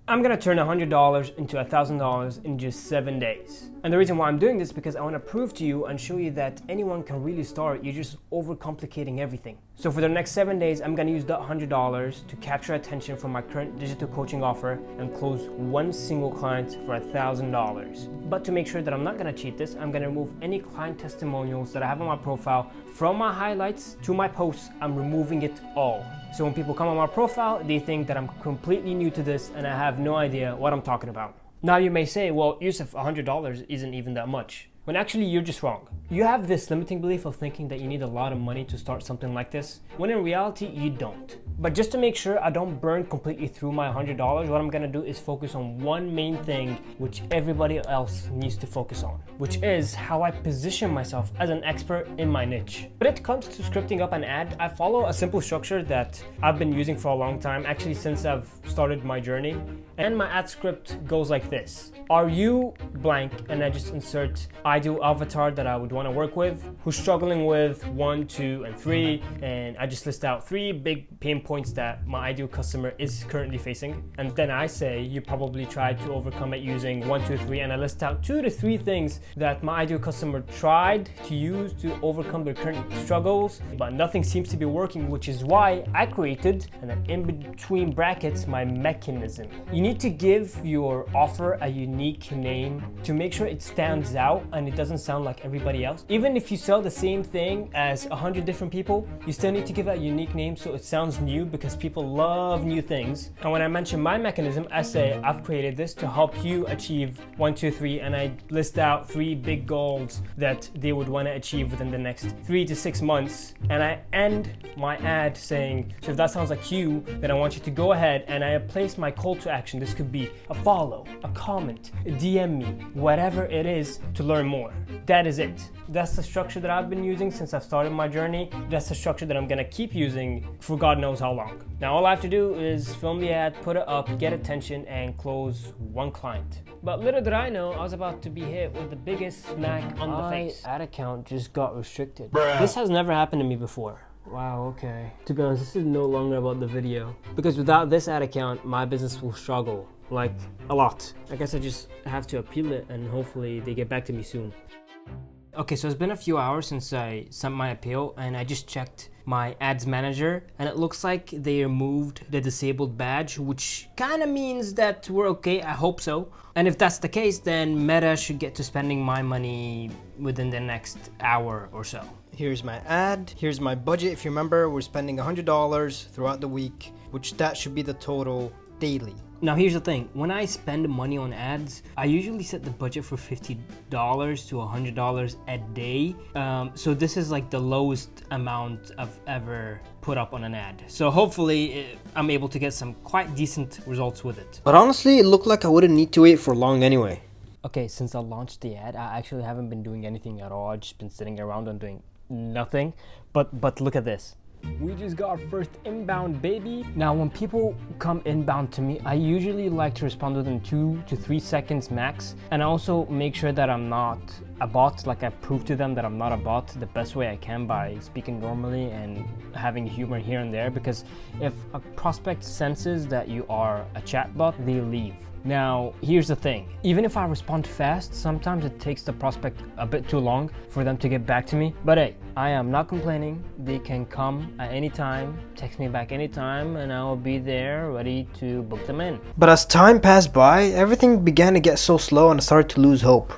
I'm gonna turn $100 into $1,000 in just 7 days. And the reason why I'm doing this is because I wanna prove to you and show you that anyone can really start. You're just overcomplicating everything. So for the next 7 days, I'm gonna use that $100 to capture attention from my current digital coaching offer and close one single client for $1,000. But to make sure that I'm not gonna cheat this, I'm gonna remove any client testimonials that I have on my profile. From my highlights to my posts, I'm removing it all. So when people come on my profile, they think that I'm completely new to this and I have no idea what I'm talking about. Now you may say, well, Yusuf, $100 isn't even that much. When actually you're just wrong. You have this limiting belief of thinking that you need a lot of money to start something like this, when in reality, you don't. But just to make sure I don't burn completely through my $100, what I'm gonna do is focus on one main thing which everybody else needs to focus on, which is how I position myself as an expert in my niche. When it comes to scripting up an ad, I follow a simple structure that I've been using for a long time, actually since I've started my journey. And my ad script goes like this. Are you blank? And I just insert ideal avatar that I would want to work with, who's struggling with 1, 2, and 3, and I just list out 3 big pain points that my ideal customer is currently facing. And then I say you probably try to overcome it using 1, 2, 3, and I list out 2 to 3 things that my ideal customer tried to use to overcome their current struggles, but nothing seems to be working, which is why I created, and then in between brackets, my mechanism. You need to give your offer a unique name to make sure it stands out and it doesn't sound like everybody else. Even if you sell the same thing as 100 different people, you still need to give it a unique name so it sounds new, because people love new things. And when I mention my mechanism, I say I've created this to help you achieve 1, 2, 3, and I list out 3 big goals that they would want to achieve within the next 3 to 6 months. And I end my ad saying, so if that sounds like you, then I want you to go ahead, and I place my call to action. This could be a follow, a comment, a DM me, whatever it is, to learn more. That is it. That's the structure that I've been using since I've started my journey. That's the structure that I'm gonna keep using for God knows how long. Now all I have to do is film the ad, put it up, get attention, and close one client. But little did I know, I was about to be hit with the biggest smack on the face. My ad account just got restricted. This has never happened to me before. Wow, okay. To be honest, this is no longer about the video, because without this ad account, my business will struggle, like a lot. I guess I just have to appeal it and hopefully they get back to me soon. Okay, so it's been a few hours since I sent my appeal, and I just checked my ads manager, and it looks like they removed the disabled badge, which kind of means that we're okay. I hope so. And if that's the case, then Meta should get to spending my money within the next hour or so. Here's my ad. Here's my budget. If you remember, we're spending $100 throughout the week, which that should be the total daily. Now here's the thing, when I spend money on ads, I usually set the budget for $50 to $100 a day. So this is like the lowest amount I've ever put up on an ad. So hopefully I'm able to get some quite decent results with it. But honestly, it looked like I wouldn't need to wait for long anyway. Okay, since I launched the ad, I actually haven't been doing anything at all. I've just been sitting around and doing nothing. But look at this. We just got our first inbound, baby. Now, when people come inbound to me, I usually like to respond within 2 to 3 seconds max. And I also make sure that I'm not a bot. Like, I prove to them that I'm not a bot the best way I can by speaking normally and having humor here and there. Because if a prospect senses that you are a chatbot, they leave. Now, here's the thing. Even if I respond fast, sometimes it takes the prospect a bit too long for them to get back to me. But hey, I am not complaining. They can come at any time, text me back anytime, and I will be there ready to book them in. But as time passed by, everything began to get so slow and I started to lose hope.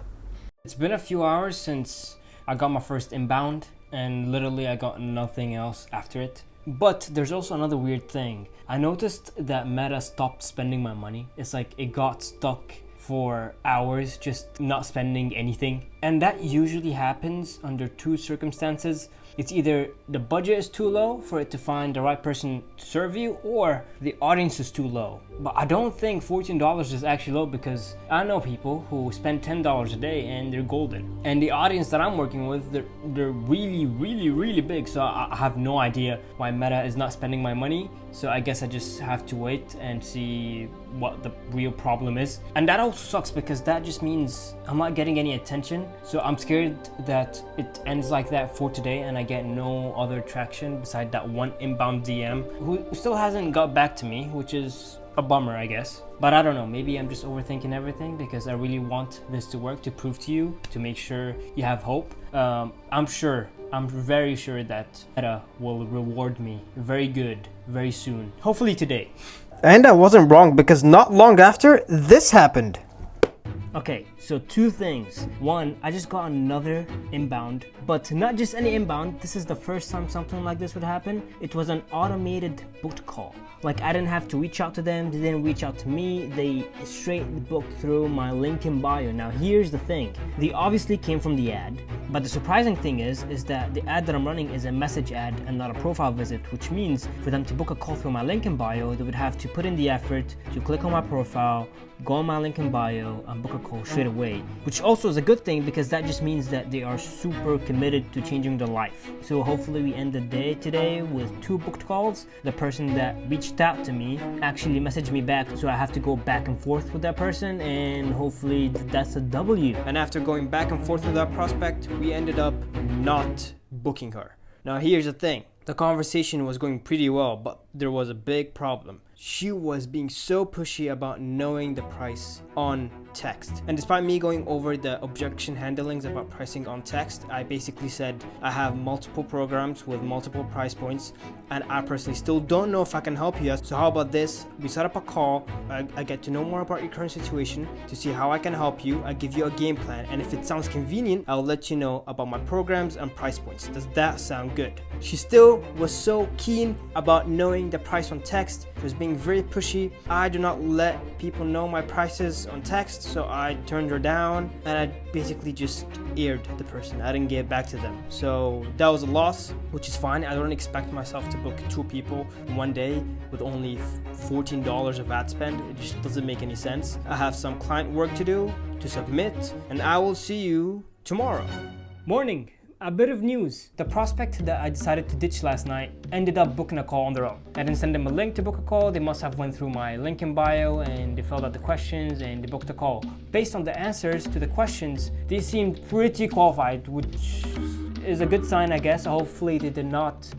It's been a few hours since I got my first inbound, and literally I got nothing else after it. But there's also another weird thing. I noticed that Meta stopped spending my money. It's like it got stuck for hours just not spending anything. And that usually happens under 2 circumstances. It's either the budget is too low for it to find the right person to serve you, or the audience is too low. But I don't think $14 is actually low, because I know people who spend $10 a day and they're golden. And the audience that I'm working with, they're really, really, really big. So I have no idea why Meta is not spending my money. So I guess I just have to wait and see what the real problem is. And that also sucks, because that just means I'm not getting any attention. So I'm scared that it ends like that for today and I get no other traction beside that one inbound DM who still hasn't got back to me, which is a bummer, I guess. But I don't know, maybe I'm just overthinking everything because I really want this to work, to prove to you, to make sure you have hope. I'm very sure that Meta will reward me very good, very soon. Hopefully today. And I wasn't wrong because not long after, this happened. Okay, so two things. One, I just got another inbound, but not just any inbound. This is the first time something like this would happen. It was an automated booked call. Like, I didn't have to reach out to them. They didn't reach out to me. They straight booked through my link in bio. Now, here's the thing. They obviously came from the ad, but the surprising thing is that the ad that I'm running is a message ad and not a profile visit, which means for them to book a call through my link in bio, they would have to put in the effort to click on my profile, go on my link in bio, and book a call straight away, which also is a good thing because that just means that they are super committed to changing their life. So hopefully we end the day today with 2 booked calls. The person that reached out to me actually messaged me back, so I have to go back and forth with that person, and hopefully that's a W. And after going back and forth with that prospect, we ended up not booking her. Now here's the thing. The conversation was going pretty well, but there was a big problem. She was being so pushy about knowing the price on text. And despite me going over the objection handlings about pricing on text, I basically said I have multiple programs with multiple price points, and I personally still don't know if I can help you. So how about this? We set up a call. I get to know more about your current situation to see how I can help you. I give you a game plan, and if it sounds convenient, I'll let you know about my programs and price points. Does that sound good? She still was so keen about knowing the price on text. She was being very pushy. I do not let people know my prices on text, so I turned her down, and I basically just aired the person. I didn't get back to them. So that was a loss, which is fine. I don't expect myself to book 2 people in one day with only $14 of ad spend. It just doesn't make any sense. I have some client work to do, to submit, and I will see you tomorrow. Morning. A bit of news. The prospect that I decided to ditch last night ended up booking a call on their own. I didn't send them a link to book a call. They must have went through my link in bio and they filled out the questions and they booked a call. Based on the answers to the questions, they seemed pretty qualified, which is a good sign, I guess. Hopefully they did not,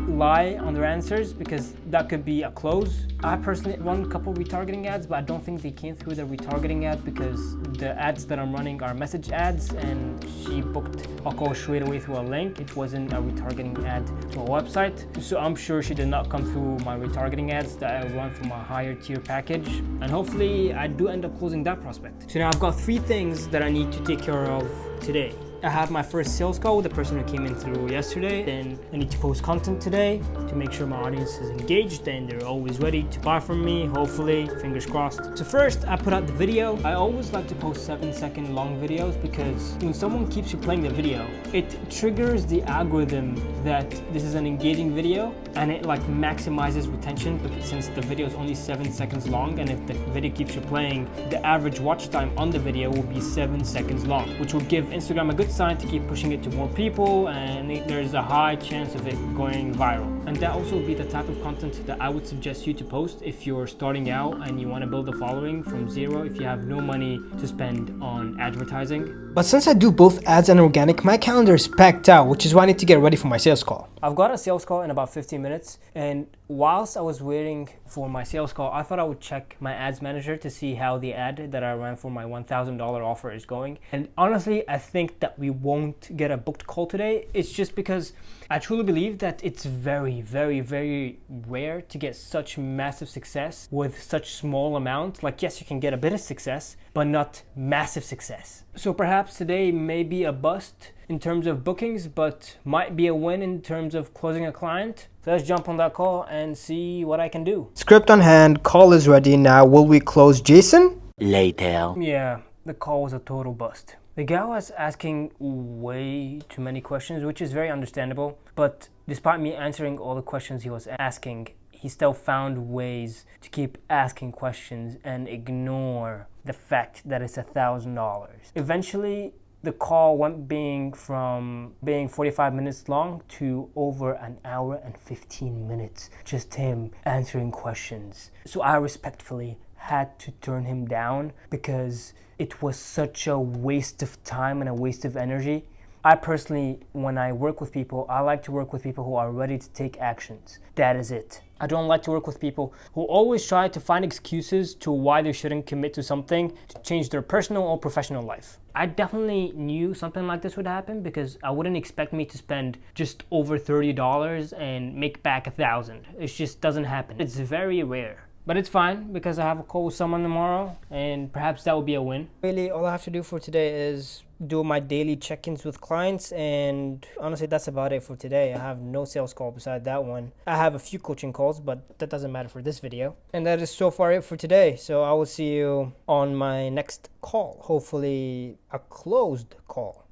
lie on their answers, because that could be a close. I personally run a couple retargeting ads, but I don't think they came through the retargeting ad because the ads that I'm running are message ads, and she booked a call straight away through a link. It wasn't a retargeting ad to a website. So I'm sure she did not come through my retargeting ads that I run from a higher tier package. And hopefully I do end up closing that prospect. So now I've got 3 things that I need to take care of today. I have my first sales call with the person who came in through yesterday. Then I need to post content today to make sure my audience is engaged and they're always ready to buy from me, hopefully, fingers crossed. So first, I put out the video. I always like to post 7-second long videos because when someone keeps replaying the video, it triggers the algorithm that this is an engaging video, and it maximizes retention, because since the video is only 7 seconds long, and if the video keeps replaying, the average watch time on the video will be 7 seconds long, which will give Instagram a good sign to keep pushing it to more people, and there's a high chance of it going viral. And that also would be the type of content that I would suggest you to post if you're starting out and you want to build a following from zero, if you have no money to spend on advertising. But since I do both ads and organic, my calendar is packed out, which is why I need to get ready for my sales call. I've got a sales call in about 15 minutes, and whilst I was waiting for my sales call, I thought I would check my ads manager to see how the ad that I ran for my $1,000 offer is going. And honestly, I think that we won't get a booked call today. It's just because I truly believe that it's very, very, very rare to get such massive success with such small amount. Yes, you can get a bit of success, but not massive success. So perhaps today may be a bust in terms of bookings, but might be a win in terms of closing a client. So let's jump on that call and see what I can do. Script on hand, call is ready. Now, will we close Jason? Later. Yeah, the call was a total bust. The guy was asking way too many questions, which is very understandable. But despite me answering all the questions he was asking, he still found ways to keep asking questions and ignore the fact that it's $1,000. Eventually, the call went from being 45 minutes long to over an hour and 15 minutes. Just him answering questions. So I respectfully had to turn him down because it was such a waste of time and a waste of energy. I personally, when I work with people, I like to work with people who are ready to take actions. That is it. I don't like to work with people who always try to find excuses to why they shouldn't commit to something to change their personal or professional life. I definitely knew something like this would happen because I wouldn't expect me to spend just over $30 and make back $1,000. It just doesn't happen. It's very rare. But it's fine because I have a call with someone tomorrow and perhaps that will be a win. Really, all I have to do for today is do my daily check-ins with clients, and honestly that's about it for today. I have no sales call beside that one. I have a few coaching calls, but that doesn't matter for this video. And that is so far it for today. So I will see you on my next call, hopefully a closed call.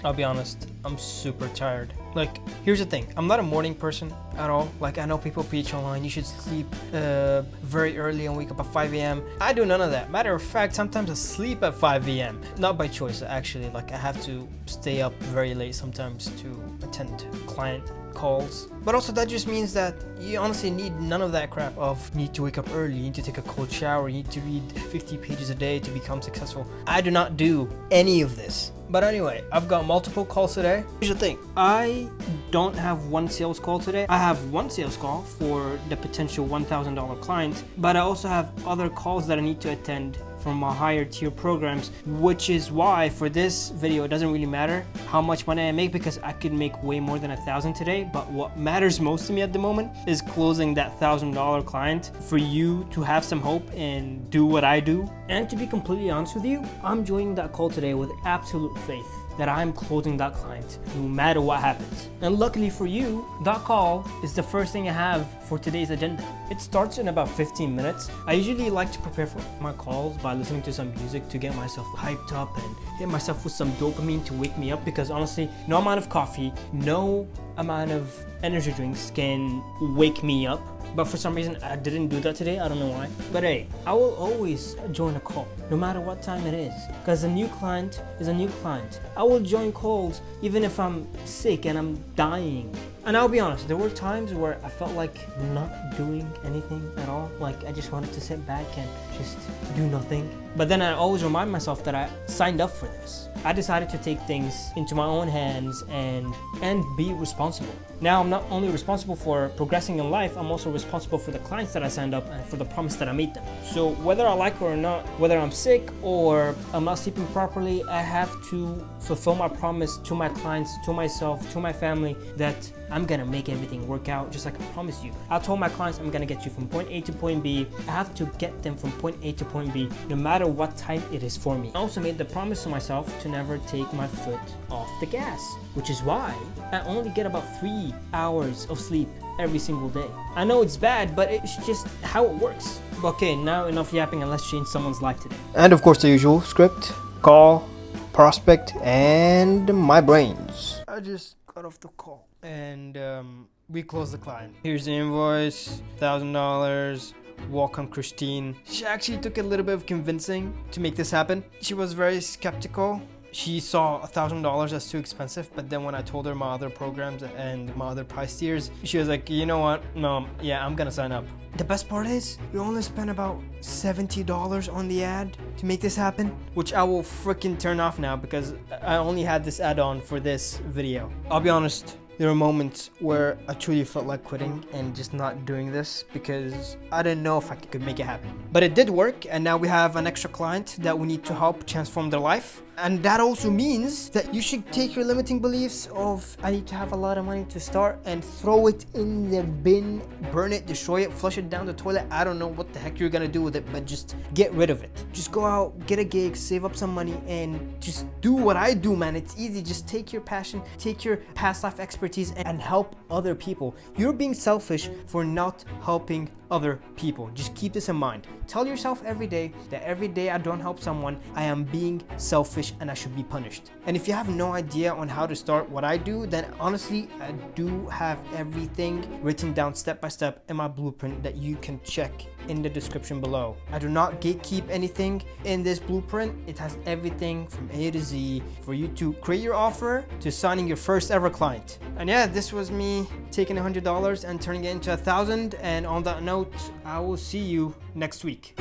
I'll be honest, I'm super tired. Like, here's the thing, I'm not a morning person at all. Like, I know people preach online, you should sleep very early and wake up at 5 a.m. I do none of that. Matter of fact, sometimes I sleep at 5 a.m. Not by choice, actually. Like, I have to stay up very late sometimes to attend client calls. But also that just means that you honestly need none of that crap of need to wake up early, you need to take a cold shower, you need to read 50 pages a day to become successful. I do not do any of this. But anyway, I've got multiple calls today. Here's the thing, I don't have one sales call today. I have one sales call for the potential $1,000 client, but I also have other calls that I need to attend from my higher tier programs, which is why for this video it doesn't really matter how much money I make because I could make way more than $1,000 today. But what matters most to me at the moment is closing that $1,000 client for you to have some hope and do what I do. And to be completely honest with you, I'm joining that call today with absolute faith that I'm closing that client no matter what happens. And luckily for you, that call is the first thing I have for today's agenda. It starts in about 15 minutes. I usually like to prepare for my calls by listening to some music to get myself hyped up and hit myself with some dopamine to wake me up, because honestly, no amount of coffee, no amount of energy drinks can wake me up. But for some reason, I didn't do that today. I don't know why. But hey, I will always join a call, no matter what time it is. Because a new client is a new client. I will join calls even if I'm sick and I'm dying. And I'll be honest, there were times where I felt like not doing anything at all. Like I just wanted to sit back and just do nothing. But then I always remind myself that I signed up for this. I decided to take things into my own hands and be responsible. Now I'm not only responsible for progressing in life, I'm also responsible for the clients that I signed up and for the promise that I made them. So whether I like it or not, whether I'm sick or I'm not sleeping properly, I have to fulfill my promise to my clients, to myself, to my family, that I'm gonna make everything work out just like I promised you. I told my clients I'm gonna get you from point A to point B. I have to get them from point A to point B, no matter what time it is for me. I also made the promise to myself to never take my foot off the gas, which is why I only get about 3 hours of sleep every single day. I know it's bad, but it's just how it works. Okay, now enough yapping and let's change someone's life today. And of course the usual script, call, prospect, and my brains. I just got off the call and we closed the client. Here's the invoice, $1,000. Welcome, Christine. She actually took a little bit of convincing to make this happen. She was very skeptical. She saw $1,000 as too expensive, but then when I told her my other programs and my other price tiers, she was like, you know what, no, yeah, I'm gonna sign up. The best part is, we only spent about $70 on the ad to make this happen, which I will freaking turn off now because I only had this add-on for this video. I'll be honest, there were moments where I truly felt like quitting and just not doing this because I didn't know if I could make it happen. But it did work, and now we have an extra client that we need to help transform their life. And that also means that you should take your limiting beliefs of I need to have a lot of money to start and throw it in the bin, burn it, destroy it, flush it down the toilet. I don't know what the heck you're gonna do with it, but just get rid of it. Just go out, get a gig, save up some money, and just do what I do, man. It's easy. Just take your passion, take your past life expertise and help other people. You're being selfish for not helping other people. Just keep this in mind. Tell yourself every day that every day I don't help someone, I am being selfish and I should be punished. And if you have no idea on how to start what I do, then honestly, I do have everything written down step by step in my blueprint that you can check in the description below. I do not gatekeep anything in this blueprint. It has everything from A to Z for you to create your offer to signing your first ever client. And yeah, this was me taking $100 and turning it into $1,000. And on that note, I will see you next week.